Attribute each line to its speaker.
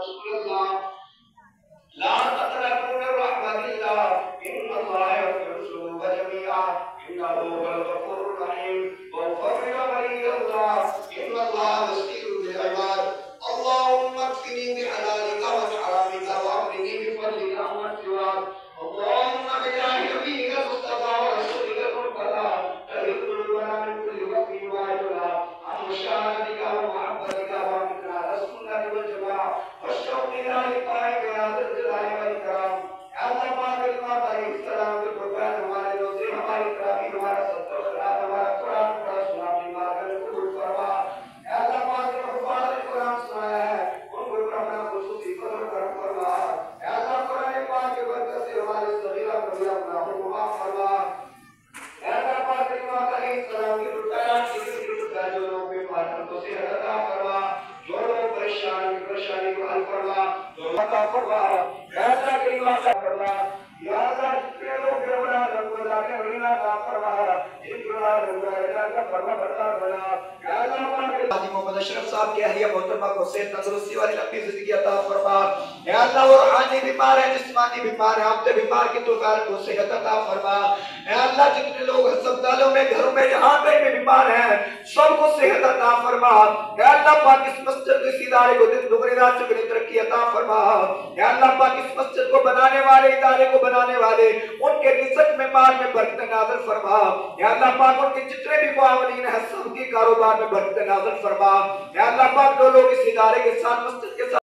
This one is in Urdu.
Speaker 1: رسول اللہ لا تقنطوا من رحمة الله إن الله يغفر الذنوب جميعا إنه هو الغفور الرحيم وأفوض أمري إلى الله إن الله بصير بالعباد اللهم اكفني بحلالك وعن حرامك وأغنني بفضلك عمن سواك اللهم بجاه نبيك المصطفى ورسولك المرتضى طهر قلوبنا من كل وصف وعجلة عن مشاهدتك ومحبتك ومن على السنة والجماعة والشوق إلى لقائك يا ذا الجلال والإكرام يا الله پاک امام علیہ السلام کے قربان ہمارے روزے ہماری تراویح ہمارا صدقہ و خیرات ہمارا قرآن پڑھا سنا اپنی بارگاہ میں قبول فرما یا اللہ پاک نے حفاظ قرآن سنایا ہے ان کو اپنا خصوصی فضل کرم فرما یا اللہ قرآن پاک کے برکت سے ہمارے صغیرہ کبیرہ گناہوں کو معاف فرما یا اللہ پاک امام علیہ السلام کے رکعات کی جو لوگ بیمار ہیں تو صحت عطا فرما جو لوگ پریشانی کو حل فرما جو عطا فرما یا اللہ کریم عطا فرما یا اللہ جتنے لوگ بیمار ہیں کو اللہ کے ولینا عطا فرما جن کو اللہ کا فرما بردار بنا یا اللہ پاک حاجی محمد اشرف صاحب کی اہلیہ محترمہ کو صحت تندرستی والی لمبی زندگی عطا فرما یا اللہ وہ روحانی بیمار ہیں جسمانی بیمار ہیں آپ تے بیمار کی تو کو صحت عطا فرما یا اللہ جتنے لوگ ہسپتالوں میں گھروں میں جہاں پہ بھی بیمار ہیں سب کو صحت عطا فرما یا اللہ پاک اس مسجد کے ادارے کو دن دگنی رات چگنی ترقی عطا فرما یا اللہ پاک اس مسجد کو بنانے والے ادارے کو بنانے والے ان کے رزق میں مال میں برکت نازل فرما یا اللہ پاک ان کے جتنے بھی معاونین ہیں سب کی کاروبار میں برکت نازل فرما یا اللہ پاک جو لوگ اس ادارے کے ساتھ مسجد کے ساتھ